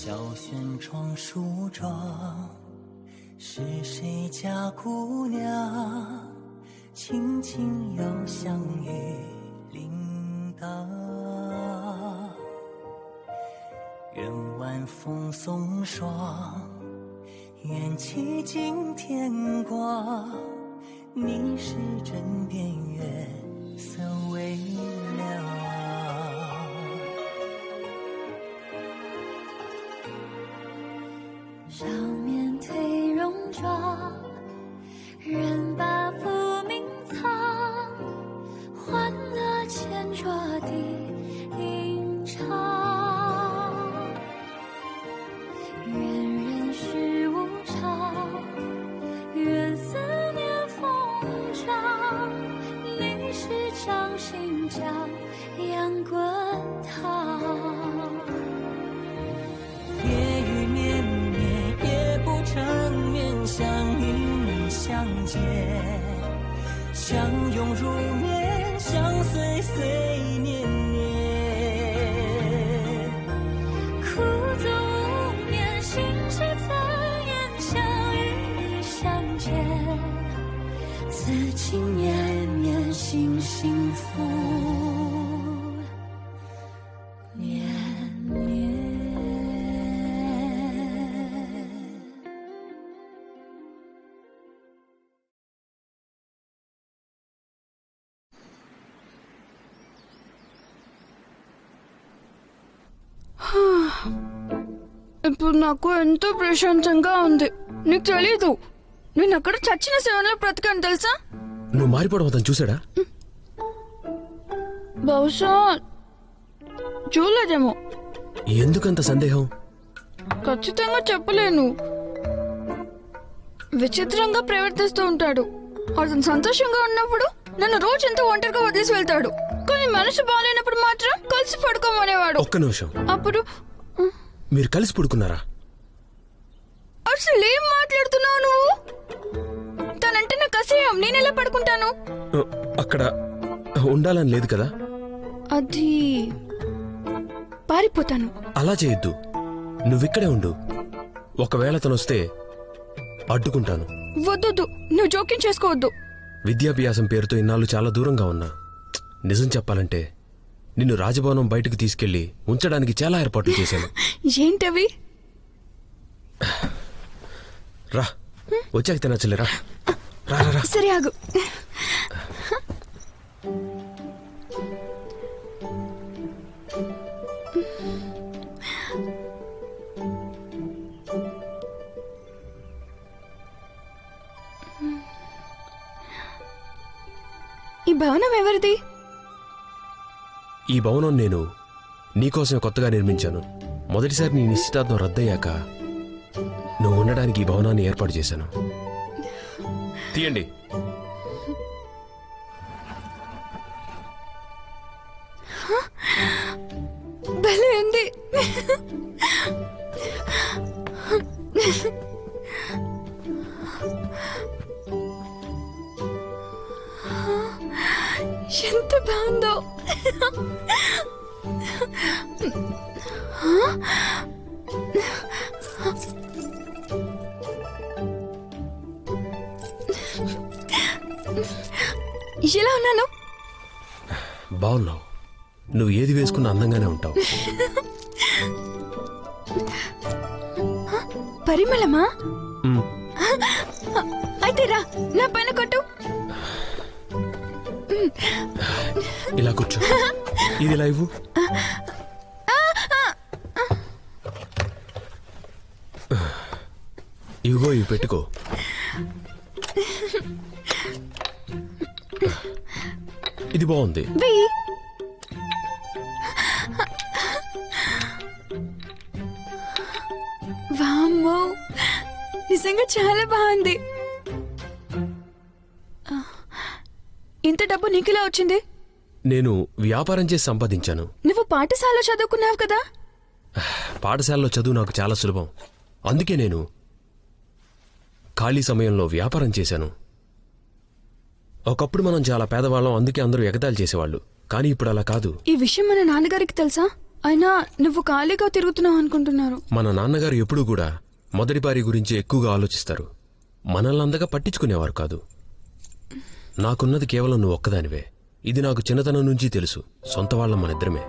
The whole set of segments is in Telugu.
小轩窗梳妆，是谁家姑娘轻轻又香于铃铛？愿晚风送霜，愿凄尽天光，你是枕边月色微凉。少年褪戎装，人把浮名藏，欢乐前桌的吟唱。愿人世无常，愿思念风涨，历史掌心将阳滚烫。夜雨绵绵，也不成面，相遇相见，相拥如眠，相随岁年年。苦足无眠，心事怎言？相与你相见，此情绵绵，心幸福绵绵。ఇప్పుడు నాకు ఎంతో ప్రశాంతంగా ఉంది. నీకు తెలీదు, నేను అక్కడ చచ్చిన సేవలో బ్రతకాను తెలుసా? నువ్వు మారిపోవడం అతను చూసాడా? బహుశా చూడలేదేమో. ఎందుకంత సందేహం? ఖచ్చితంగా చెప్పలేను. విచిత్రంగా ప్రవర్తిస్తూ ఉంటాడు. అతను సంతోషంగా ఉన్నప్పుడు నన్ను రోజు ఎంతో ఒంటరిగా వదిలేసి వెళ్తాడు. కానీ మనసు బాగాలేనప్పుడు మాత్రం కలిసి పడుకోమనేవాడు. ఒక్క నిమిషం, అప్పుడు మీరు కలిసి పడుకున్నారా? అసలు ఏం మాట్లాడుతున్నావు నువ్వు? తనంటే నాకు అసహ్యం. నేనెలా పడుకుంటాను? అక్కడ ఉండాలని లేదు కదా. అది పారిపోతాను. అలా చేయొద్దు, నువ్విక్కడే ఉండు. ఒకవేళ తను వస్తే అడ్డుకుంటాను. వద్దొద్దు, నువ్వు జోక్యం చేసుకోవద్దు. విద్యాభ్యాసం పేరుతో ఇన్నాళ్ళు చాలా దూరంగా ఉన్నా. నిజం చెప్పాలంటే నిన్ను రాజభవనం బయటకు తీసుకెళ్లి ఉంచడానికి చాలా ఏర్పాట్లు చేశాను. ఏంటవి? రా, వచ్చాక తినచ్చలే. రా రా రా. సరే ఆగు. ఈ భవనం ఎవరిది? ఈ భవనం నేను నీకోసమే కొత్తగా నిర్మించాను. మొదటిసారి నీ నిశ్చితార్థం రద్దయ్యాక నువ్వు ఉండడానికి ఈ భవనాన్ని ఏర్పాటు చేశాను. తీయండి. భలే ఉంది. ఎంత బాగుందో. ఎలా ఉన్నాను? బాగున్నావు. నువ్వు ఏది వేసుకున్న అందంగానే ఉంటావు. పరిమళమా? అయితే రా, నా పైన కొట్టు. ఇలా కూర్చో. ఇది ఇలా ఇవ్వు. ఇవిగో, ఇవి పెట్టుకో. ఇది బాగుంది. వామ్మో, నిజంగా చాలా బాగుంది. ఇంత డబ్బు నీకులా వచ్చింది? నేను వ్యాపారం చేసి సంపాదించాను. నువ్వు పాఠశాలలో చదువుకున్నావు కదా? పాఠశాలలో చదువు నాకు చాలా సులభం. అందుకే నేను ఖాళీ సమయంలో వ్యాపారం చేశాను. ఒకప్పుడు మనం చాలా పేదవాళ్ళం, అందుకే అందరూ ఎగతాళి చేసేవాళ్ళు. కానీ ఇప్పుడు అలా కాదు. ఈ విషయం మన నాన్నగారికి తెలుసా? అయినా నువ్వు ఖాళీగా తిరుగుతున్నావు అనుకుంటున్నారు. మన నాన్నగారు ఎప్పుడూ కూడా మొదటి భార్య గురించి ఎక్కువగా ఆలోచిస్తారు. మనల్ని అంతగా పట్టించుకునేవారు కాదు. నాకున్నది కేవలం నువ్వు ఒక్కదానివే. ఇది నాకు చిన్నతనం నుంచి తెలుసు. సొంత వాళ్ళం మనిద్దరమే.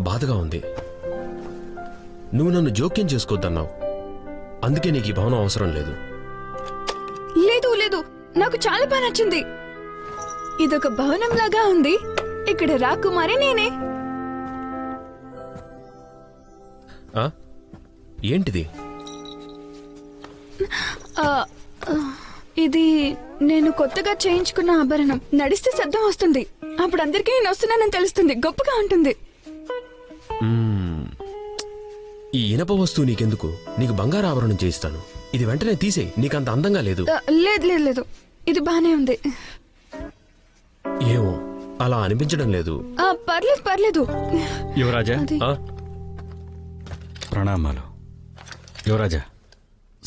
బాధగా ఉంది. నువ్వు నన్ను జోక్యం చేసుకోవద్దన్నావు. అందుకే నీకు ఈ భవనం అవసరం లేదు. లేదు లేదు, నాకు చాలా బాగా నచ్చింది. ఇదొక భవనం లాగా ఉంది. ఇక్కడ రాకుమారి నేనే. ఏంటిది? ఇది నేను కొత్తగా చేయించుకున్న ఆభరణం. నడిస్తే శబ్దం వస్తుంది. అప్పుడు అందరికీ నేను వస్తున్నానని తెలుస్తుంది. గొప్పగా ఉంటుంది. ఈ ఇనప వస్తువు నీకెందుకు? నీకు బంగారు ఆభరణం చేయిస్తాను. ఇది వెంటనే తీసేయి. నీకంత అందంగా లేదు. లేదు లేదు లేదు, ఇది బానే ఉంది. ఏమో అలా అనిపించడం లేదు. పర్లేదు పర్లేదు. యువరాజా, ప్రణామాలు. యువరాజా,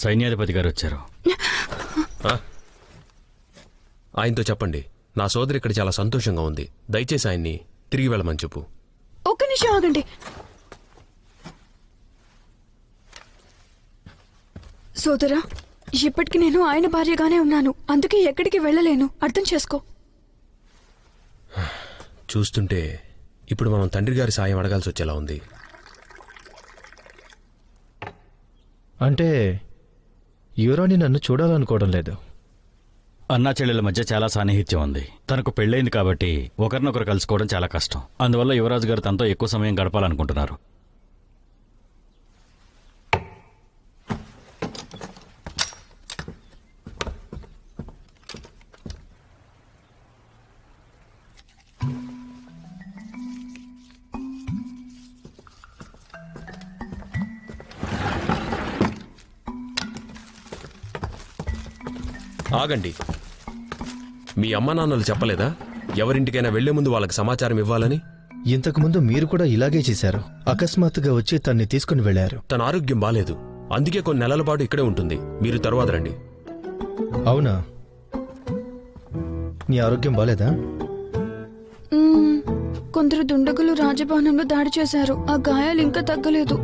సైన్యాధిపతి గారు వచ్చారు. ఆయనతో చెప్పండి, నా సోదరి ఇక్కడ చాలా సంతోషంగా ఉంది. దయచేసి ఆయన్ని తిరిగి వెళ్ళమని చెప్పు. ఒక్క నిమిషం ఆగండి. సోదరా, ఇప్పటికి నేను ఆయన భార్యగానే ఉన్నాను. అందుకే ఎక్కడికి వెళ్ళలేను. అర్థం చేసుకో. చూస్తుంటే ఇప్పుడు మనం తండ్రి గారి సాయం అడగాల్సి వచ్చేలా ఉంది. అంటే యువరాణి నన్ను చూడాలనుకోవడం లేదు. అన్నా చెల్లెల మధ్య చాలా సాన్నిహిత్యం ఉంది. తనకు పెళ్ళైంది కాబట్టి ఒకరినొకరు కలుసుకోవడం చాలా కష్టం. అందువల్ల యువరాజు గారు తనతో ఎక్కువ సమయం గడపాలనుకుంటున్నారు. ఆగండి. మీ అమ్మా నాన్నలు చెప్పలేదా ఎవరింటికైనా వెళ్లే ముందు వాళ్ళకి సమాచారం ఇవ్వాలని? ఇంతకుముందు మీరు కూడా ఇలాగే చేశారు. అకస్మాత్తుగా వచ్చి తన్ని తీసుకుని వెళ్లారు. తన ఆరోగ్యం బాలేదు. అందుకే కొన్ని నెలల పాటు ఇక్కడే ఉంటుంది. మీరు తరువాత రండి. అవునా? నీ ఆరోగ్యం బాలేదా? కొందరు దుండగులు రాజభవనంలో దాడి చేశారు. ఆ గాయాలు ఇంకా తగ్గలేదు.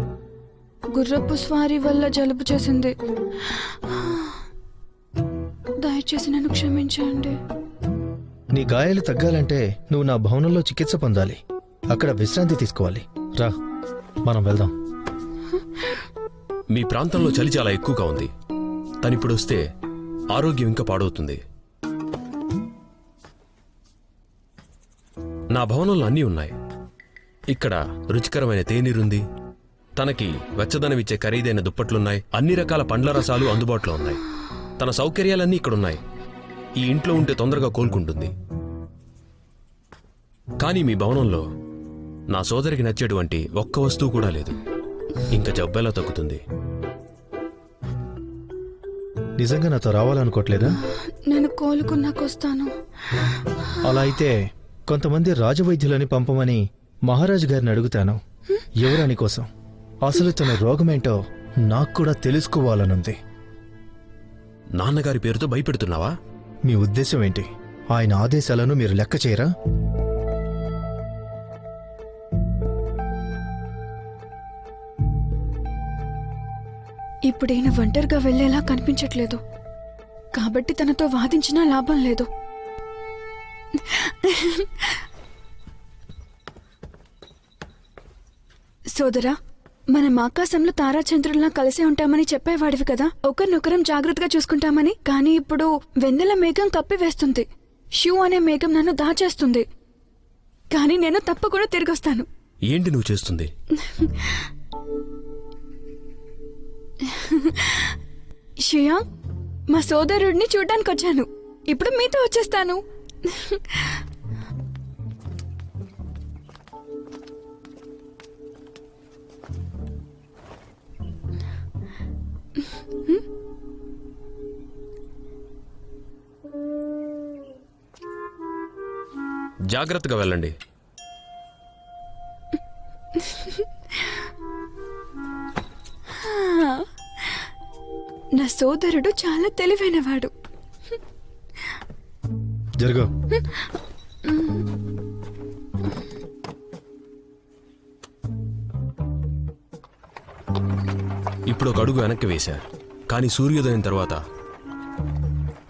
గుర్రపు స్వారీ వల్ల జలుబు చేసింది. దయచేసి నన్ను క్షమించండి. నీ గాయాలు తగ్గాలంటే నువ్వు నా భవనంలో చికిత్స పొందాలి. అక్కడ విశ్రాంతి తీసుకోవాలి. రా, మనం వెళ్దాం. మీ ప్రాంతంలో చలి చాలా ఎక్కువగా ఉంది. తనిప్పుడు వస్తే ఆరోగ్యం ఇంకా పాడవుతుంది. నా భవనంలో అన్నీ ఉన్నాయి. ఇక్కడ రుచికరమైన తేనీరుంది. తనకి వెచ్చదనమిచ్చే ఖరీదైన దుప్పట్లున్నాయి. అన్ని రకాల పండ్ల రసాలు అందుబాటులో ఉన్నాయి. తన సౌకర్యాలన్నీ ఇక్కడున్నాయి. ఈ ఇంట్లో ఉంటే తొందరగా కోలుకుంటుంది. కానీ మీ భవనంలో నా సోదరికి నచ్చేటువంటి ఒక్క వస్తువు కూడా లేదు. ఇంకా జబ్బెలా తగ్గుతుంది? నిజంగా నాతో రావాలనుకోవట్లేదా? నేను కోలుకున్నాకొస్తాను. అలా అయితే కొంతమంది రాజవైద్యులని పంపమని మహారాజు గారిని అడుగుతాను. యువరాణి కోసం. అసలు తన రోగమేంటో నాకు కూడా తెలుసుకోవాలనుంది. నాన్నగారి పేరుతో భయపెడుతున్నావా? మీ ఉద్దేశం ఏంటి? ఆయన ఆదేశాలను మీరు లెక్క చేయరా? ఇప్పుడైనా ఒంటరిగా వెళ్లేలా కనిపించట్లేదు. కాబట్టి తనతో వాదించినా లాభం లేదు. సోదరా, మనం ఆకాశంలో తారాచంద్రుల్లా కలిసే ఉంటామని చెప్పేవాడివి కదా, ఒకరినొకరం జాగ్రత్తగా చూసుకుంటామని. కానీ ఇప్పుడు వెన్నెల మేఘం కప్పివేస్తుంది. షూ అనే మేఘం నన్ను దాచేస్తుంది. కానీ నేను తప్పకుండా తిరిగొస్తాను. ఏంటి నువ్వు చేస్తుంది? షియా, మా సోదరుడిని చూడ్డానికి వచ్చాను. ఇప్పుడు మీతో వచ్చేస్తాను. జాగ్రత్తగా వెళ్ళండి. నా సోదరుడు చాలా తెలివైనవాడు. జరుగు. ఇప్పుడు ఒక అడుగు వెనక్కి వేశా, కానీ సూర్యోదయం తర్వాత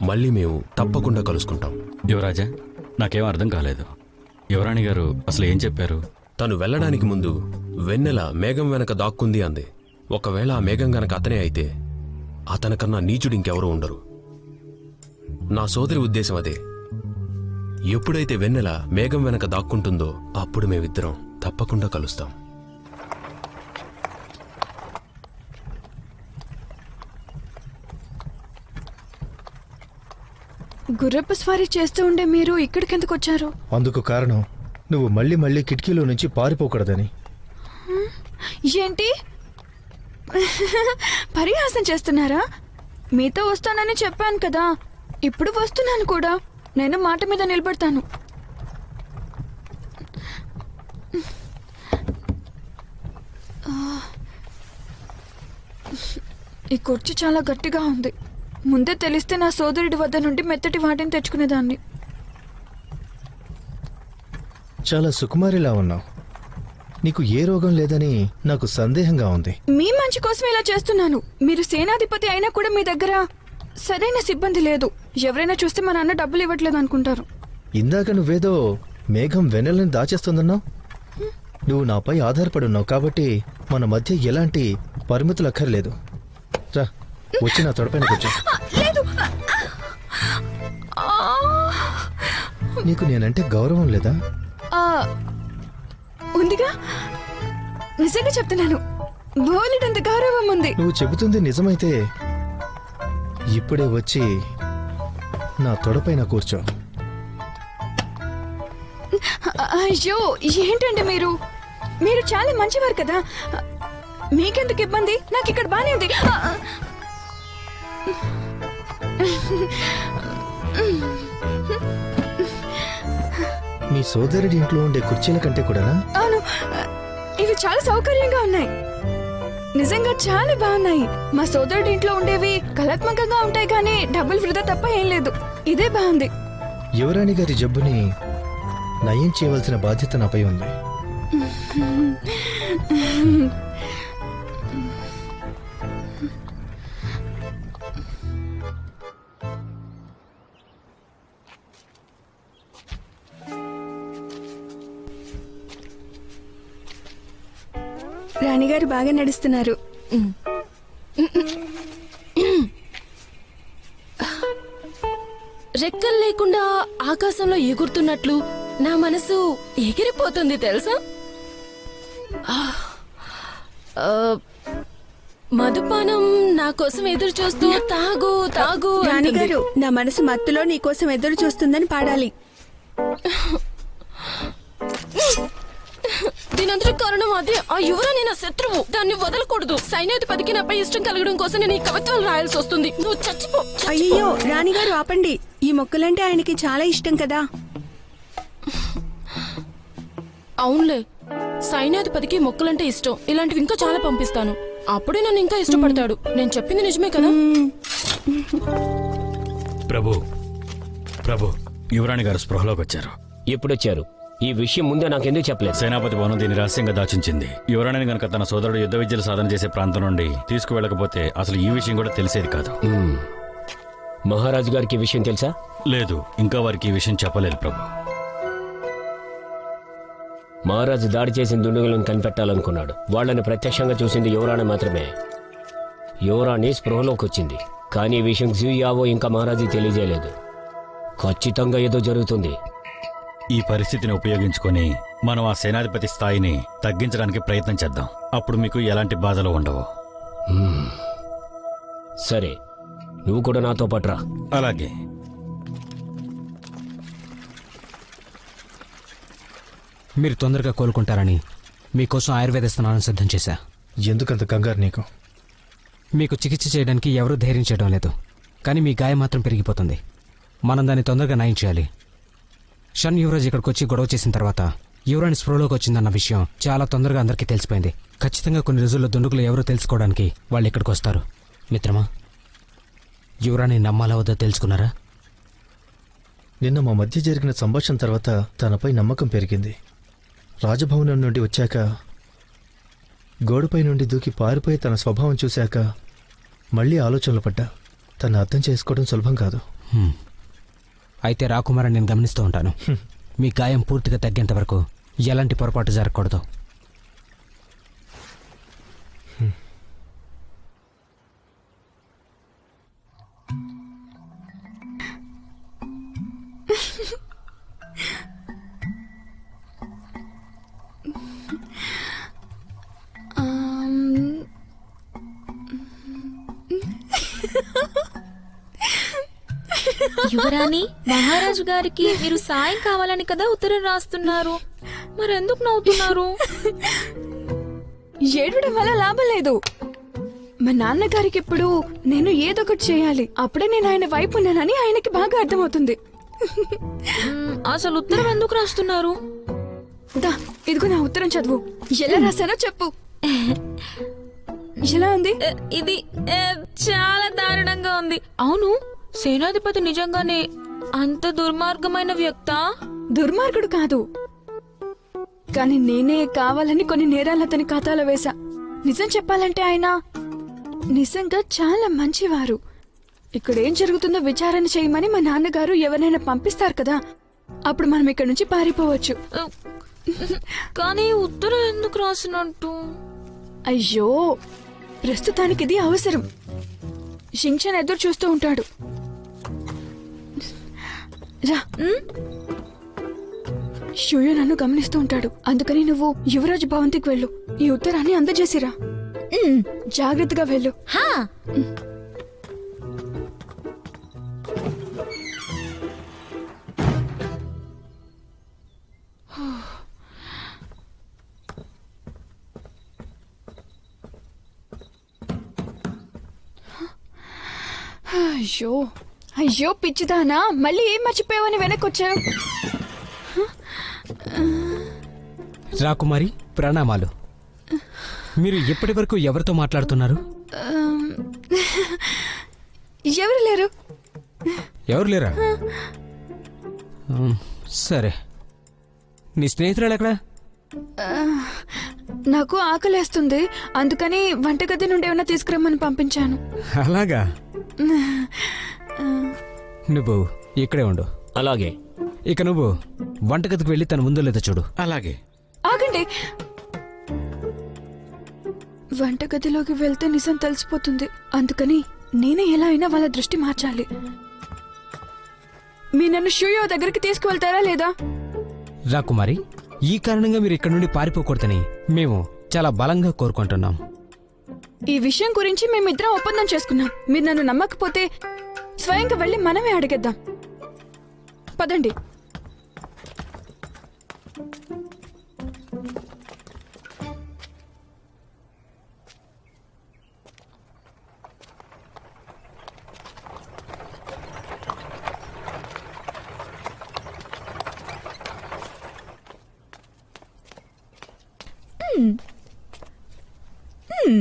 మళ్ళీ మేము తప్పకుండా కలుసుకుంటాం. యువరాజా, నాకేం అర్థం కాలేదు. యువరాణి గారు అసలు ఏం చెప్పారు? తను వెళ్ళడానికి ముందు వెన్నెల మేఘం వెనక దాక్కుంది అంది. ఒకవేళ ఆ మేఘం గనక అతనే అయితే అతనికన్నా నీచుడు ఇంకెవరూ ఉండరు. నా సోదరి ఉద్దేశం అదే. ఎప్పుడైతే వెన్నెల మేఘం వెనక దాక్కుంటుందో అప్పుడు మేమిద్దరం తప్పకుండా కలుస్తాం. గుర్రపు స్వారీ చేస్తూ ఉండే మీరు ఇక్కడికెందుకు వచ్చారు? అందుకు కారణం నువ్వు మళ్ళీ మళ్ళీ కిటికీలో నుంచి పారిపోకూడదని. ఏంటి పరిహాసం చేస్తున్నారా? మీతో వస్తానని చెప్పాను కదా, ఇప్పుడు వస్తున్నాను కూడా. నేను మాట మీద నిలబడతాను. ఈ కుర్చీ చాలా గట్టిగా ఉంది. ముందే తెలిస్తే నా సోదరుడి వద్ద నుండి మెత్తటి వాటిని తెచ్చుకునేదాన్ని. చాలా సుకుమారిలా ఉన్నావు. నీకు ఏ రోగం లేదని నాకు సందేహంగా ఉంది. మీ మంచి కోసం ఇలా చేస్తున్నాను. మీరు సేనాధిపతి అయినా కూడా మీ దగ్గర సరైన సిబ్బంది లేదు. ఎవరైనా చూస్తే మా నాన్న డబ్బులు ఇవ్వట్లేదు అనుకుంటారు. ఇందాక నువ్వేదో మేఘం వెన్నెలని దాచేస్తుందన్నావు. నువ్వు నాపై ఆధారపడున్నావు కాబట్టి మన మధ్య ఎలాంటి పరిమితులు అక్కర్లేదు. రా, వచ్చి నా తొడపైన కూర్చో. నీకు నేనంటే గౌరవం లేదా? ఉందిగా, నిజంగా చెప్తున్నాను. బోలెడంత గౌరవం ఉంది. నువ్వు చెబుతుంది నిజమైతే ఇప్పుడే వచ్చి నా తొడపైన కూర్చో. అయ్యో, ఏంటండి మీరు? మీరు చాలా మంచివారు కదా. మీకెందుకు ఇబ్బంది? నాకు ఇక్కడ బానే ఉంది. మీ సోదరుడి ఇంట్లో ఉండే కుర్చీల కంటే కూడానా? అవును, ఇవి చాలా సౌకర్యంగా ఉన్నాయి. నిజంగా చాలా బాగున్నాయి. మా సోదరుడి ఇంట్లో ఉండేవి కళాత్మకంగా ఉంటాయి కానీ డబ్బులు వృధా తప్ప ఏం లేదు. ఇదే బాగుంది. యువరాణి గారి జబ్బుని నయం చేయవలసిన బాధ్యత నాపై ఉంది. రాణిగారు బాగా నడుస్తున్నారు. రెక్కలు లేకుండా ఆకాశంలో ఎగురుతున్నట్లు నా మనసు ఎగిరిపోతుంది తెలుసా. మధుపానం నా కోసం ఎదురు చూస్తూ తాగు తాగు. రాణిగారు, నా మనసు మత్తులో నీకోసం ఎదురు చూస్తుందని పాడాలి. దీనంతటి కారణం అదే. ఆ యువరాణి నా శత్రువు. దాన్ని వదలకూడదు. సైన్యాధిపతికి నాపై ఇష్టం కలగడం కోసం నేను ఈ కవిత్వాలు రాయాల్సి వస్తుంది. నువ్వు చచ్చిపో. అయ్యో రాణిగారు, ఆపండి. ఈ మొక్కలంటే ఆయనకి చాలా ఇష్టం కదా. అవునులే, సైన్యాధిపతికి మొక్కలంటే ఇష్టం. ఇలాంటివి ఇంకా చాలా పంపిస్తాను. అప్పుడే నన్ను ఇంకా ఇష్టపడతాడు. నేను చెప్పింది నిజమే కదా. ప్రభు, ప్రభు, యువరాణి గారు స్పృహలోకి వచ్చారు. ఎప్పుడొచ్చారు? ఈ విషయం ముందే నాకెందుకు చెప్పలేదు? సేనాపతి భవనం దీన్ని రహస్యంగా దాచించింది. యువరాణిని గనక తన సోదరుడు యుద్ధ విద్యలు సాధన చేసే ప్రాంతం నుండి తీసుకువెళ్ళకపోతే అసలు ఈ విషయం కూడా తెలిసేది కాదు. మహారాజు గారికి ఈ విషయం తెలుసా? లేదు, ఇంకా వారికి ఈ విషయం చెప్పలేదు ప్రభు. మహారాజు దాడి చేసిన దుండగులను కనిపెట్టాలనుకున్నాడు. వాళ్ళని ప్రత్యక్షంగా చూసింది యువరాణి మాత్రమే. యువరాణి స్పృహలోకి వచ్చింది, కానీ ఈ విషయం జూయావో ఇంకా మహారాజు తెలియజేయలేదు. ఖచ్చితంగా ఏదో జరుగుతుంది. ఈ పరిస్థితిని ఉపయోగించుకొని మనం ఆ సేనాధిపతి స్థాయిని తగ్గించడానికి ప్రయత్నం చేద్దాం. అప్పుడు మీకు ఎలాంటి బాధలు ఉండవు. సరే, నువ్వు కూడా నాతో పట్రా. అలాగే. మీరు తొందరగా కోలుకుంటారని మీకోసం ఆయుర్వేద స్నానం సిద్ధం చేశా. ఎందుకంత కంగారు నీకు? మీకు చికిత్స చేయడానికి ఎవరూ ధైర్యం చేయడం లేదు, కానీ మీ గాయం మాత్రం పెరిగిపోతుంది. మనం దాన్ని తొందరగా నయం చేయాలి. షన్ యువరాజ్ ఇక్కడికి వచ్చి గొడవ చేసిన తర్వాత యువరాణి స్పృహలోకి వచ్చిందన్న విషయం చాలా తొందరగా అందరికీ తెలిసిపోయింది. ఖచ్చితంగా కొన్ని రోజుల్లో దుండుగులు ఎవరో తెలుసుకోవడానికి వాళ్ళు ఇక్కడికి వస్తారు. మిత్రమా, యువరాణి నమ్మాలా వద్దో తెలుసుకున్నారా? నిన్న మా మధ్య జరిగిన సంభాషణ తర్వాత తనపై నమ్మకం పెరిగింది. రాజభవనం నుండి వచ్చాక గోడపై నుండి దూకి పారిపోయి తన స్వభావం చూశాక మళ్ళీ ఆలోచనలు పడ్డా. తను అర్థం చేసుకోవడం సులభం కాదు. అయితే రాకుమారని నేను గమనిస్తూ ఉంటాను. మీ గాయం పూర్తిగా తగ్గేంత వరకు ఎలాంటి పొరపాటు జరగకూడదు. యువరాణి, మహారాజు గారికి మీరు సాయం కావాలని కదా ఉత్తరం రాస్తున్నారు. మరెందుకు నవ్వుతున్నారు? ఏడవడం వల్ల లాభం లేదు. మా నాన్నగారికి ఇప్పుడు నేను ఏదో ఒకటి చేయాలి. అప్పుడే నేను ఆయన వైపు ఉన్నానని ఆయనకి బాగా అర్థమవుతుంది. అసలు ఉత్తరం ఎందుకు రాస్తున్నారు? దా, ఇదిగో నా ఉత్తరం చదువు. ఎలా రాశానో చెప్పు. ఎలా ఉంది? ఇది చాలా దారుణంగా ఉంది. అవును, సేనాధిపతి నిజంగానే అంత దుర్మార్గమైన వ్యక్తా? దుర్మార్గుడు కాదు, కానీ నేనే కావాలని కొన్ని నేరాలు అతని ఖాతాలో వేశా. నిజం చెప్పాలంటే ఆయన నిజంగా చాలా మంచివారు. ఇక్కడ ఏం జరుగుతుందో విచారణ చేయమని మా నాన్నగారు ఎవరైనా పంపిస్తారు కదా, అప్పుడు మనం ఇక్కడ నుంచి పారిపోవచ్చు. కానీ ఉత్తరం ఎందుకు రాసినట్టు? అయ్యో, ప్రస్తుతానికి ఇది అవసరం. షింగ్షన్ ఎదురు చూస్తూ ఉంటాడు. రా, షూయో నన్ను గమనిస్తూ ఉంటాడు. అందుకని నువ్వు యువరాజు భవంతికి వెళ్ళు. ఈ ఉత్తరాన్ని అందజేసిరా. జాగ్రత్తగా వెళ్ళు. అయ్యో అయ్యో పిచ్చిదానా, మళ్ళీ ఏం మర్చిపోయావని వెనక్కొచ్చావు? రాకుమారి, ప్రణామాలు. మీరు ఎప్పటి వరకు ఎవరితో మాట్లాడుతున్నారు? ఎవరు లేరు. ఎవరు లేరా? సరే, నీ స్నేహితురాలు ఎక్కడా? నాకు ఆకలేస్తుంది, అందుకని వంటగది నుండి ఏమైనా తీసుకురమ్మని పంపించాను. అలాగా? నువ్వు ఇక్కడే ఉండు. అలాగే. ఇక నువ్వు వంటగదికి వెళ్ళి తను ఉందో లేదో చూడు. అలాగే. ఆగండి. వంటగదిలోకి వెళ్తే నిజం తెలిసిపోతుంది. అందుకని నేనే ఎలా అయినా వాళ్ళ దృష్టి మార్చాలి. మీ నన్ను షూయో దగ్గరికి తీసుకువెళ్తారా లేదా? రాకుమారి, ఈ కారణంగా మీరు ఇక్కడ నుండి పారిపోకూడదని మేము చాలా బలంగా కోరుకుంటున్నాం. ఈ విషయం గురించి మేమిద్దరం ఒప్పందం చేసుకున్నాం. మీరు నన్ను నమ్మకపోతే స్వయంగా వెళ్ళి మనమే అడిగేద్దాం. పదండి.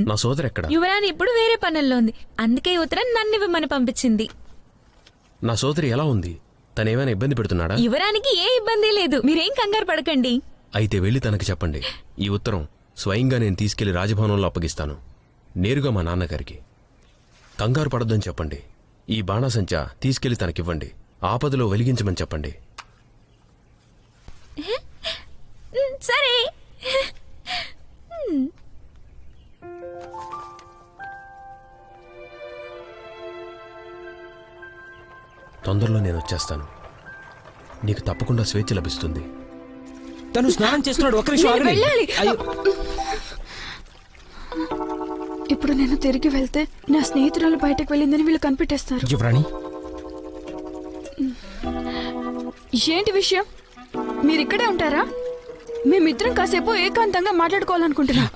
నా సోదరు ఎక్కడ? యువరాణి ఇప్పుడు వేరే పనుల్లో ఉంది, అందుకే ఈ ఉత్తరం నన్ను ఇవ్వమని పంపించింది. నా సోదరి ఎలా ఉంది? తనేమైనా ఇబ్బంది పెడుతున్నాడా? యువరానికి ఏ ఇబ్బంది లేదు, మీరేం కంగారు పడకండి. అయితే వెళ్ళి తనకి చెప్పండి, ఈ ఉత్తరం స్వయంగా నేను తీసుకెళ్లి రాజభవనంలో అప్పగిస్తాను, నేరుగా మా నాన్నగారికి. కంగారు పడొద్దని చెప్పండి. ఈ బాణాసంచా తీసుకెళ్లి తనకివ్వండి. ఆపదలో వెలిగించమని చెప్పండి. సరే. తొందరలో నేను వచ్చేస్తాను. నీకు తప్పకుండా స్వేచ్ఛ లభిస్తుంది. తను స్నానం చేస్తున్నాడు. ఒక్క నిమిషం ఆగండి. వెళ్ళాలి. అయ్యో, ఇప్పుడు నేను తిరిగి వెళ్తే నా స్నేహితురాలు బయటకు వెళ్ళిందని వీళ్ళు కనిపెట్టేస్తారు. యువరాణి, ఏంటి విషయం? మీరిక్కడే ఉంటారా? మేమిద్దరం కాసేపు ఏకాంతంగా మాట్లాడుకోవాలనుకుంటున్నా.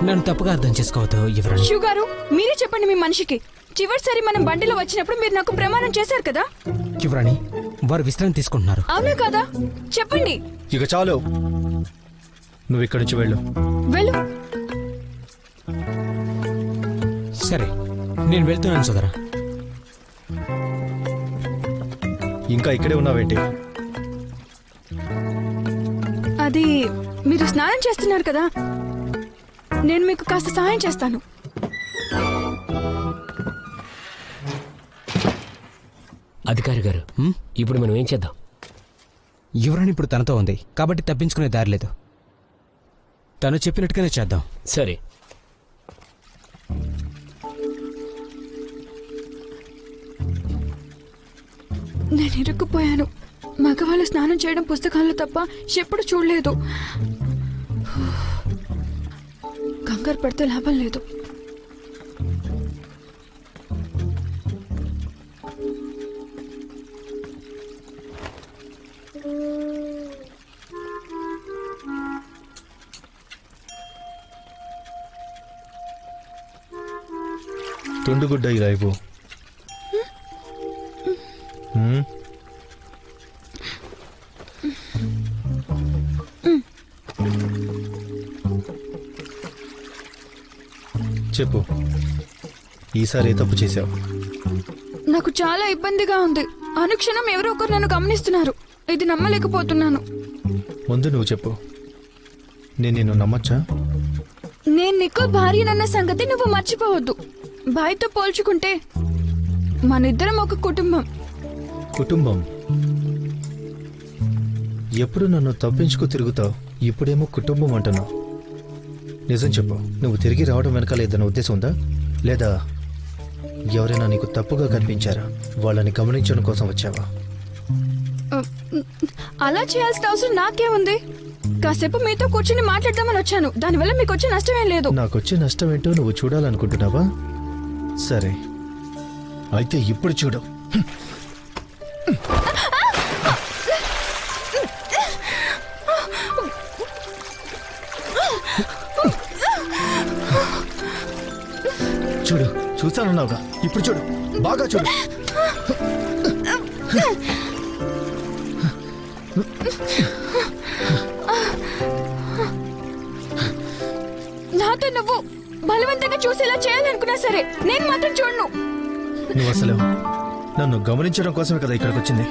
నన్ను తప్పుగా అర్థం చేసుకోవద్దు యువరాణి. శివ గారు, మీరే చెప్పండి మీ మనిషికి. చివరిసారి మనం బండిలో వచ్చినప్పుడు మీరు నాకు ప్రమాణం చేశారు కదా. యువరాణి, వారు విశ్రాంతి తీసుకుంటున్నారు. అవునా కదా? చెప్పండి. ఇక చాలు, నువ్వు ఇక్కడి నుంచి వెళ్ళు. వెళ్ళు. సరే, నేను వెళ్తున్నాను సోదరా. ఇంకా ఇక్కడే ఉన్నావేంటి? అది మీరు స్నానం చేస్తున్నారు కదా, నేను మీకు కాస్త సహాయం చేస్తాను. అధికారి గారు, ఇప్పుడు మనం ఏం చేద్దాం? యువరాణి ఇప్పుడు తనతో ఉంది కాబట్టి తప్పించుకునే దారి లేదు. తను చెప్పినట్టుగానే చేద్దాం. సరే. నేను ఇరుక్కుపోయాను. మగవాళ్ళు స్నానం చేయడం పుస్తకాల్లో తప్ప ఎప్పుడు చూడలేదు. కంగారు పడితే లాభం లేదు. తుండుగుడ్డ ఇలా ఇవ్వు. చెప్పు, ఈసారి ఏ తప్పు చేశావు? నాకు చాలా ఇబ్బందిగా ఉంది. అనుక్షణం ఎవరో ఒకరు నన్ను గమనిస్తున్నారు. ఇది నమ్మలేకపోతున్నాను. ముందు నువ్వు చెప్పు, నేను నిన్ను నమ్మచ్చా? నేను నికోల్ భార్యనన్న సంగతి నువ్వు మర్చిపోవద్దు. భాయ్తో పోల్చుకుంటే మనిద్దరం ఒక కుటుంబం. కుటుంబం? ఎప్పుడు నన్ను తప్పించుకు తిరుగుతావు, ఇప్పుడేమో కుటుంబం అంటున్నావు. నిజం చెప్పు, నువ్వు తిరిగి రావడం వెనకాల ఏదైనా ఉద్దేశం ఉందా? లేదా ఎవరైనా నీకు తప్పుగా కనిపించారా? వాళ్ళని గమనించడం కోసం వచ్చావా? అలా చేయాల్సిన అవసరం నాకే ఉంది. కాసేపు మీతో కూర్చుని మాట్లాడదామని వచ్చాను. దానివల్ల మీకు వచ్చే నష్టమేం లేదు. నాకు వచ్చే నష్టం ఏంటో నువ్వు చూడాలనుకుంటున్నావా? సరే, అయితే ఇప్పుడు చూడు. చూడు, చూస్తానన్నావుగా, ఇప్పుడు చూడు, బాగా చూడు. నాతో నువ్వు బలవంతంగా చూసేలా చేయాలనుకున్నా సరే నేను మాత్రం చూడను. నువ్వు అసలు నన్ను గమనించడం కోసమే కదా ఇక్కడికి వచ్చింది.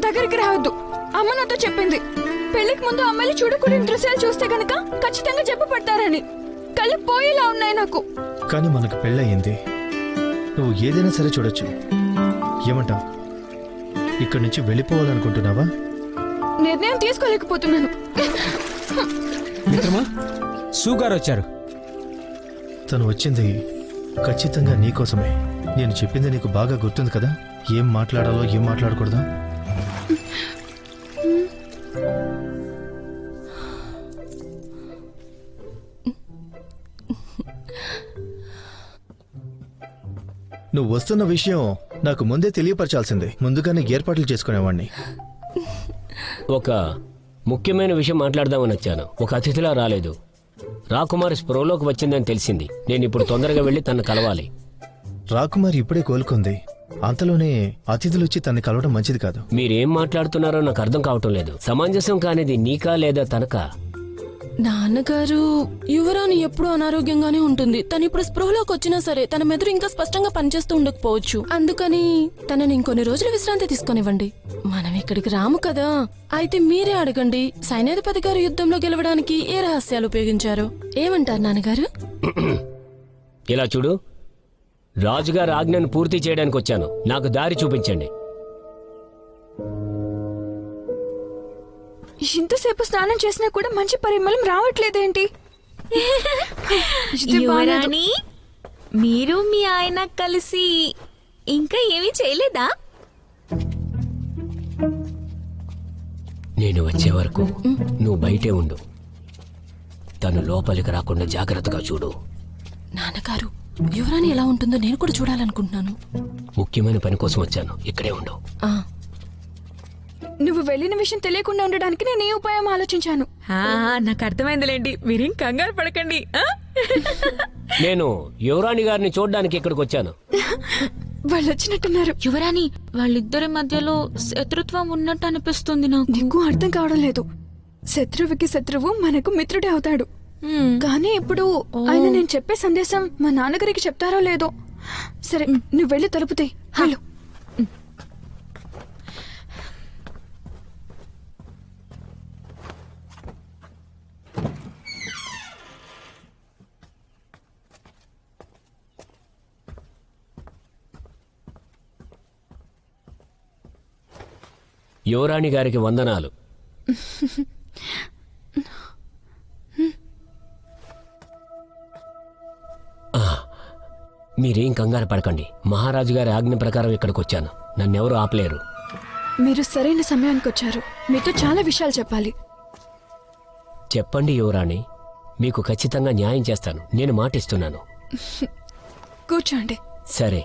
దగ్గరికి రావద్దు. అమ్మ నాతో చెప్పింది, పెళ్లికి ముందు అమ్మాయిలు చూడకూడని దృశ్యాలు చూస్తే గనక ఖచ్చితంగా జబ్బు పడతారని. కళ్ళు పోయేలా ఉన్నాయి నాకు. కానీ మనకు పెళ్ళయింది. నువ్వు ఏదైనా సరే చూడొచ్చు. ఏమంటావు? ఇక్కడి నుంచి వెళ్ళిపోవాలనుకుంటున్నావా? నిర్ణయం తీసుకోలేకపోతున్నాను. మిత్రమా, సూగారు వచ్చారు. తను వచ్చింది ఖచ్చితంగా నీకోసమే. నేను చెప్పింది నీకు బాగా గుర్తుంది కదా, ఏం మాట్లాడాలో ఏం మాట్లాడకూడదా? నువ్వు వస్తున్న విషయం నాకు ముందే తెలియపరచాల్సిందే. ముందుగానే ఏర్పాట్లు చేసుకునేవాడిని. ఒక ముఖ్యమైన విషయం మాట్లాడదామని వచ్చాను. ఒక అతిథిలా రాలేదు. రాకుమారి స్పృహలోకి వచ్చిందని తెలిసింది. నేను ఇప్పుడు తొందరగా వెళ్ళి తనను కలవాలి. రాకుమారి ఇప్పుడే కోలుకుంది. అంతలోనే అతిథులు వచ్చి తనని కలవడం మంచిది కాదు. మీరేం మాట్లాడుతున్నారో నాకు అర్థం కావటం లేదు. సమంజసం కానిది నీకా లేదా తనకా? నాన్నగారు, యువరాణి ఎప్పుడూ అనారోగ్యంగానే ఉంటుంది. తను ఇప్పుడు స్పృహలోకి వచ్చినా సరే తన మెదడు ఇంకా స్పష్టంగా పనిచేస్తూ ఉండకపోవచ్చు. అందుకని తనని ఇంకొన్ని రోజులు విశ్రాంతి తీసుకొనివ్వండి. మనం ఇక్కడికి రాము కదా. అయితే మీరే అడగండి, సైన్యాధిపతి గారు యుద్ధంలో గెలవడానికి ఏ రహస్యాలు ఉపయోగించారు? ఏమంటారు నాన్నగారు? ఇలా చూడు, రాజుగారి ఆజ్ఞను పూర్తి చేయడానికి వచ్చాను. నాకు దారి చూపించండి. ఇంతసేపు స్నానం చేసినా కూడా మంచి పరిమళం రావట్లేదేంటి? యువరాణి, మీరు మీ ఆయన కలిసి ఇంకా ఏమీ చేయలేదా? నేను వచ్చే వరకు నువ్వు బయటే ఉండు. తను లోపలికి రాకుండా జాగ్రత్తగా చూడు. నాన్నగారు, యువరాణి ఎలా ఉంటుందో నేను కూడా చూడాలనుకుంటున్నాను. ముఖ్యమైన పని కోసం వచ్చాను. ఇక్కడే ఉండు. నువ్వు వెళ్ళిన విషయం తెలియకుండా ఉండడానికి నేను ఈ ఉపాయం ఆలోచించాను. నాకు అర్థమైందిలేండి, మీరేం కంగారు పడకండి. నేను యువరాణి గారిని చూడడానికి ఇక్కడికి వచ్చాను. వాళ్ళు వచ్చినట్టున్నారు. యువరాణి, వాళ్ళిద్దరి మధ్యలో శత్రుత్వం ఉన్నట్టు అనిపిస్తుంది నాకు. నీకు అర్థం కావడం లేదు. శత్రువుకి శత్రువు మనకు మిత్రుడే అవుతాడు. కానీ ఇప్పుడు ఆయన నేను చెప్పే సందేశం మా నాన్నగారికి చెప్తారో లేదో. సరే, నువ్వు వెళ్ళి తలుపుతాయి. హలో. యువరాణి గారికి వందనాలు. మీరేం కంగారు పడకండి. మహారాజు గారి ఆజ్ఞ ప్రకారం ఇక్కడికి వచ్చాను. నన్నెవరూ ఆపలేరు. మీరు సరైన సమయానికి వచ్చారు. మీతో చాలా విషయాలు చెప్పాలి. చెప్పండి యువరాణి, మీకు ఖచ్చితంగా న్యాయం చేస్తాను. నేను మాటిస్తున్నాను. కూర్చోండి. సరే.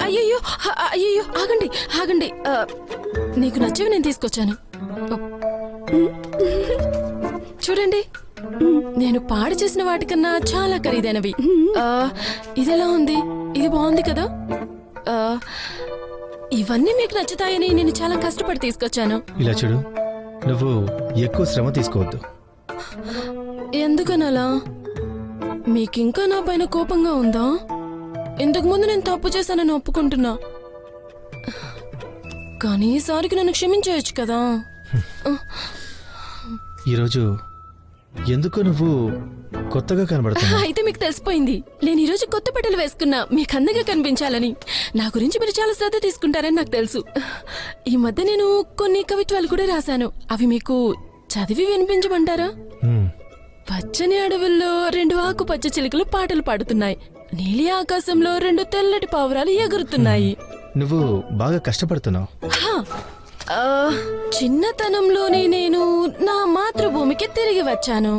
అయ్యయ్యో అయ్యయ్యో, ఆగండి ఆగండి. నీకు నచ్చేవి నేను తీసుకొచ్చాను. చూడండి, నేను పాడు చేసిన వాటికన్నా చాలా ఖరీదైనవి. ఇదెలా ఉంది? ఇది బాగుంది కదా? ఇవన్నీ మీకు నచ్చుతాయని నేను చాలా కష్టపడి తీసుకొచ్చాను. ఇలా చూడు, నువ్వు ఎక్కువ శ్రమ తీసుకోవద్దు. ఎందుకనలా? మీకింకా నా పైన కోపంగా ఉందా? ఇంతకు ముందు నేను తప్పు చేశానని ఒప్పుకుంటున్నా, కానీ ఈసారికి నన్ను క్షమించవచ్చు కదా. ఈరోజు ఎందుకు నువ్వు కొత్తగా కనబడుతున్నావు? అయితే మీకు తెలిసిపోయింది. నేను ఈరోజు కొత్త బట్టలు వేసుకున్నా మీకు అందంగా కనిపించాలని. నా గురించి మీరు చాలా శ్రద్ధ తీసుకుంటారని నాకు తెలుసు. ఈ మధ్య నేను కొన్ని కవిత్వాలు కూడా రాశాను. అవి మీకు చదివి వినిపించమంటారా? పచ్చని అడవుల్లో 2 ఆకుపచ్చ చిలుకలు పాటలు పాడుతున్నాయి. నీలి ఆకాశంలో 2 తెల్లటి పావురాలు ఎగురుతున్నాయి. నువ్వు బాగా కష్టపడుతున్నావు. చిన్నతనంలోనే నేను నా మాతృభూమికి తిరిగి వచ్చాను.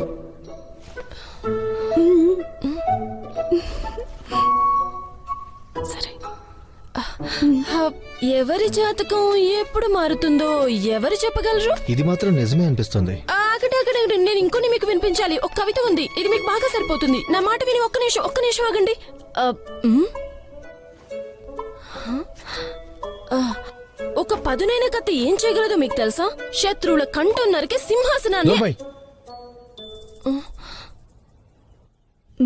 సరే, ఎవరి జాతకం ఎప్పుడు మారుతుందో ఎవరు చెప్పగలరు? ఇది మాత్రం నిజమే అనిపిస్తుంది. నేను ఇంకొని మీకు వినిపించాలి. ఒక కవిత ఉంది, ఇది మీకు బాగా సరిపోతుంది. నా మాట విని ఒక్క నిమిషం ఆగండి. ఒక పదునైన కత్తి ఏం చేయగలదో మీకు తెలుసా? శత్రువుల కంఠం నరికి సింహాసనాన్ని.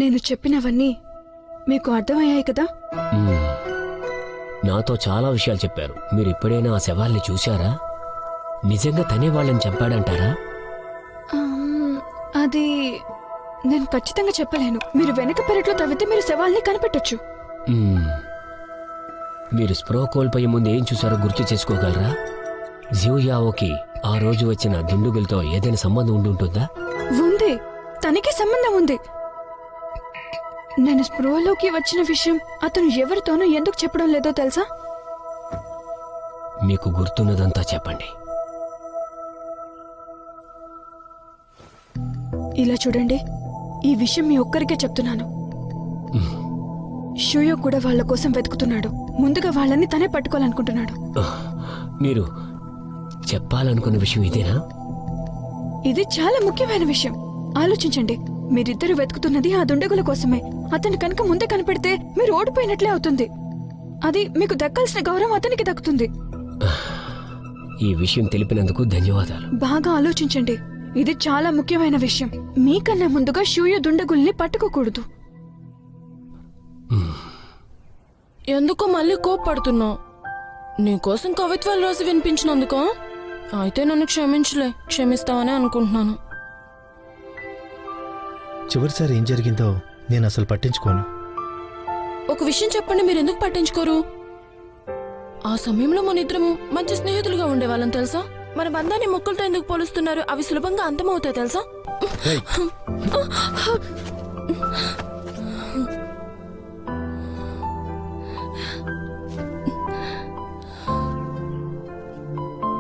నేను చెప్పినవన్నీ మీకు అర్థమయ్యాయి కదా? నాతో చాలా విషయాలు చెప్పారు. మీరు ఎప్పుడైనా ఆ శవాల్ని చూశారా? నిజంగా తనే వాళ్ళని చంపాడంటారా? అది నేను ఖచ్చితంగా చెప్పలేను. మీరు వెనక పెరట్లో తవ్వితే మీరు శవాల్ని కనిపెట్టొచ్చు. మీరు స్ప్రో కోల్పోయే ముందు ఏం చూసారో గుర్తు చేసుకోగలరా? జియోయావోకి ఆ రోజు వచ్చిన దుండుగులతో ఏదైనా సంబంధం ఉంటుందా? ఉంది, తనకి సంబంధం ఉంది. నేను స్ప్రోలోకి వచ్చిన విషయం అతను ఎవరితోనూ ఎందుకు చెప్పడం లేదో తెలుసా? మీకు గుర్తున్నదంతా చెప్పండి. ఇలా చూడండి, ఈ విషయం మీ ఒక్కరికే చెప్తున్నాను. షూయో కూడా వాళ్ళ కోసం వెతుకుతున్నాడు. ముందుగా వాళ్ళని తనే పట్టుకోవాలనుకుంటున్నాడు. మీరు చెప్పాలనుకున్న విషయం ఇదేనా? ఇది చాలా ముఖ్యమైన విషయం. ఆలోచించండి, మీరిద్దరు వెతుకుతున్నది ఆ దుండగుల కోసమే. అతను కనుక ముందే కనిపెడితే మీరు ఓడిపోయినట్లే అవుతుంది. అది మీకు దక్కాల్సిన గౌరవం అతనికి దక్కుతుంది. ఈ విషయం తెలిపినందుకు ధన్యవాదాలు. బాగా ఆలోచించండి, ఇది చాలా ముఖ్యమైన విషయం. మీకన్నా ముందుగా షూయో దుండగుల్ని పట్టుకోకూడదు. ఎందుకో మళ్ళీ కోప్పడుతున్నావు? నీకోసం కవిత్వాలు రాసి వినిపించినందుకో? అయితే నన్ను క్షమిస్తావని అనుకుంటున్నాను. చివరిసారి ఏం జరిగిందో నేను అసలు పట్టించుకోను. ఒక విషయం చెప్పండి, మీరు ఎందుకు పట్టించుకోరు? ఆ సమయంలో మన ఇద్దరం మంచి స్నేహితులుగా ఉండేవాళ్ళం తెలుసా? మన బంధాన్ని మొక్కలతో ఎందుకు పోలుస్తున్నారు? అవి సులభంగా అంతమవుతాయి తెలుసా?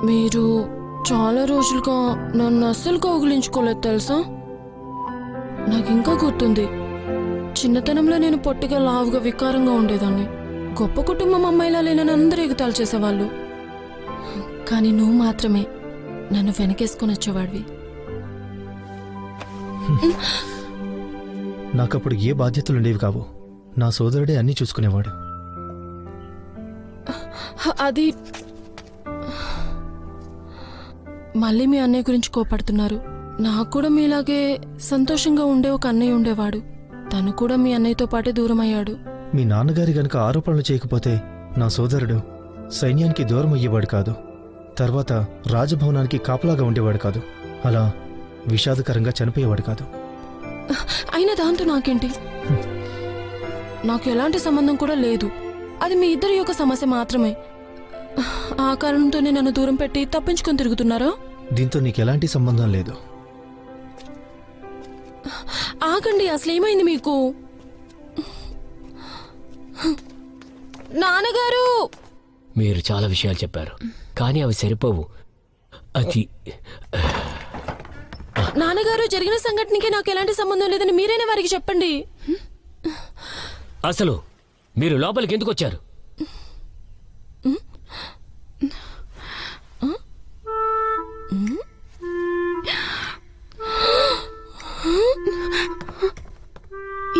మీరు చాలా రోజులుగా నన్ను అస్సలు కౌగిలించుకోలేదు తెలుసా? నాకింకా గుర్తుంది, చిన్నతనంలో నేను పొట్టిగా లావుగా వికారంగా ఉండేదాన్ని. గొప్ప కుటుంబం అమ్మాయిలా లేనని అందరూ ఎగతాళి చేసేవాళ్ళు. కానీ నువ్వు మాత్రమే నన్ను వెనకేసుకొని వచ్చేవాడివి. నాకప్పుడు ఏ బాధ్యతలుండేవి కావు. నా సోదరుడే అన్నీ చూసుకునేవాడు. అది మళ్ళీ మీ అన్నయ్య గురించి కోపడుతున్నారు. నాకు కూడా మీలాగే సంతోషంగా ఉండే ఒక అన్నయ్య ఉండేవాడు. తను కూడా మీ అన్నయ్యతో పాటే దూరం అయ్యాడు. మీ నాన్నగారి గనుక ఆరోపణలు చేయకపోతే నా సోదరుడు సైన్యానికి దూరం అయ్యేవాడు కాదు, తర్వాత రాజభవనానికి కాపలాగా ఉండేవాడు కాదు, అలా విషాదకరంగా చనిపోయేవాడు కాదు. అయినా దాంతో నాకేంటి? నాకు ఎలాంటి సంబంధం కూడా లేదు. అది మీ ఇద్దరి యొక్క సమస్య మాత్రమే. ఆ కారణంతోనే నన్ను దూరం పెట్టి తప్పించుకొని తిరుగుతున్నారా? దీంతో నీకెలాంటి సంబంధం లేదు. ఆగండి, అసలేమైంది మీకు? నాన్నగారు, మీరు చాలా విషయాలు చెప్పారు, కానీ అవి సరిపోవు. అది నాన్నగారు, జరిగిన సంఘటనకి నాకు ఎలాంటి సంబంధం లేదని మీరైనా వారికి చెప్పండి. అసలు మీరు లోపలికి ఎందుకు వచ్చారు?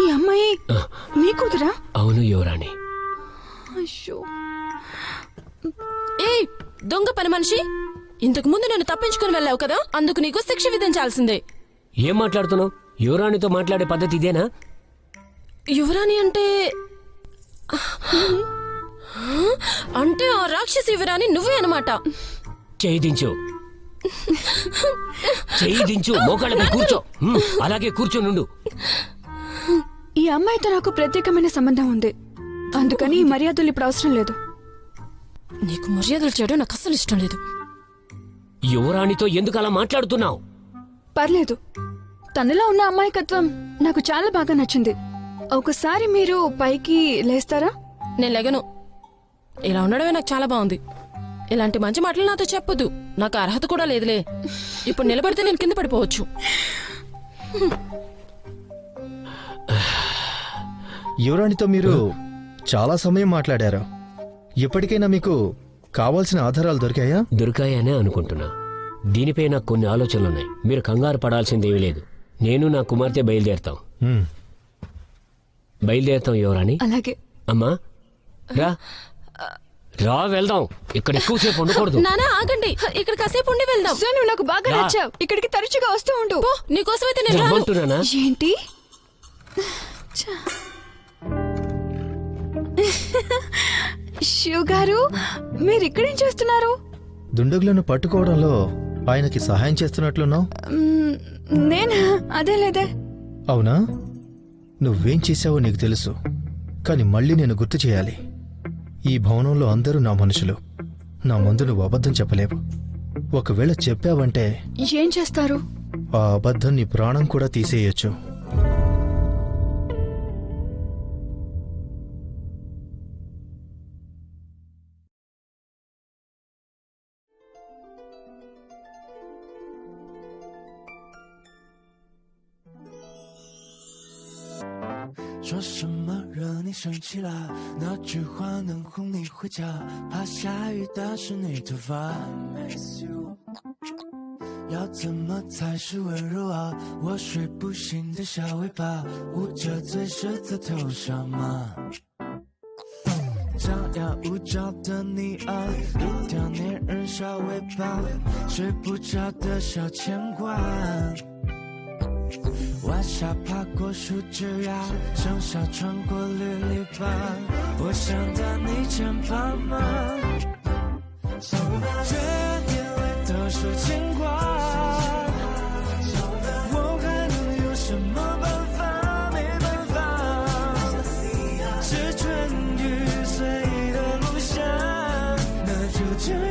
ఈ అమ్మాయి నీ కూతురా? అవును యువరాణి. ఏయ్ దొంగ పని మనిషి, ఇంతకు ముందు నన్ను తప్పించుకుని వెళ్ళావు కదా, అందుకు నీకు శిక్ష విధించాల్సిందే. ఏం మాట్లాడుతున్నావు? యువరాణితో మాట్లాడే పద్ధతి ఇదేనా? యువరాణి అంటే అంటే ఆ రాక్షసి యువరాణి నువ్వే అనమాట. చేయించు, చేయించు, మోకాళ్ళపై కూర్చో. అలాగే కూర్చోనుండు. ఈ అమ్మాయితో నాకు ప్రత్యేకమైన సంబంధం ఉంది, అందుకని ఈ మర్యాదలు ఇప్పుడు అవసరం లేదు. నీకు మర్యాదలు చేయడం నాకు అస్సలు ఇష్టం లేదు. యువరాణితో ఎందుకు అలా మాట్లాడుతున్నావు? పర్లేదు, తనలో ఉన్న అమాయకత్వం నాకు చాలా బాగా నచ్చింది. ఒకసారి మీరు పైకి లేస్తారా? నేను లెగను. ఇలా ఉండడమే నాకు చాలా బాగుంది. ఇలాంటి మంచి మాటలు నాతో చెప్పొద్దు, నాకు అర్హత కూడా లేదులే. ఇప్పుడు నిలబడితే నేను కింద పడిపోవచ్చు. యువరాణితో మీరు చాలా సమయం మాట్లాడారు. ఎప్పటికైనా మీకు కావాల్సిన ఆధారాలు దొరికాయా? దొరికాయనే అనుకుంటున్నా. దీనిపై నాకు కొన్ని ఆలోచనలున్నాయి. మీరు కంగారు పడాల్సిందేమీ లేదు. నేను నా కుమార్తె బయలుదేరుతాం. బయలుదేరుతాం యువరాణి. అలాగే. అమ్మా రా రా, వెళ్దాం. ఇక్కడ ఎక్కువసేపు ఉండకూడదు. నానా ఆగండి, ఇక్కడ కాసేపు ఉండి వెళ్దాం. నువ్వు నాకు బాగా నచ్చావు, ఇక్కడికి తరచుగా వస్తూ ఉండు. నీకోసమైతే నేను రమ్మంటున్నానా? ఏంటి? శివ్ గారు, మీరు ఇక్కడేం చేస్తున్నారు? దుండగులను పట్టుకోవడంలో ఆయనకి సహాయం చేస్తున్నట్లున్నావు. నేనా? అదే లేదే. అవునా? నువ్వేం చేశావో నీకు తెలుసు, కానీ మళ్ళీ నేను గుర్తు చేయాలి. ఈ భవనంలో అందరూ నా మనుషులు. నా ముందు నువ్వు అబద్ధం చెప్పలేవు. ఒకవేళ చెప్పావంటే ఏం చేస్తారు? ఆ అబద్ధం నీ ప్రాణం కూడా తీసేయొచ్చు.说什么惹你生气了？那句话能哄你回家，怕下雨打湿你头发。要怎么才是温柔啊？我睡不醒的小尾巴，捂着嘴舌在头上吗？张牙舞爪的你啊，一条粘人小尾巴，睡不着的小牵挂。晚霞爬过树枝呀，盛夏穿过绿篱笆，我想到你肩膀吗？这眼泪都是牵挂，我还能有什么办法？没办法，是春雨随的路下，那就这样。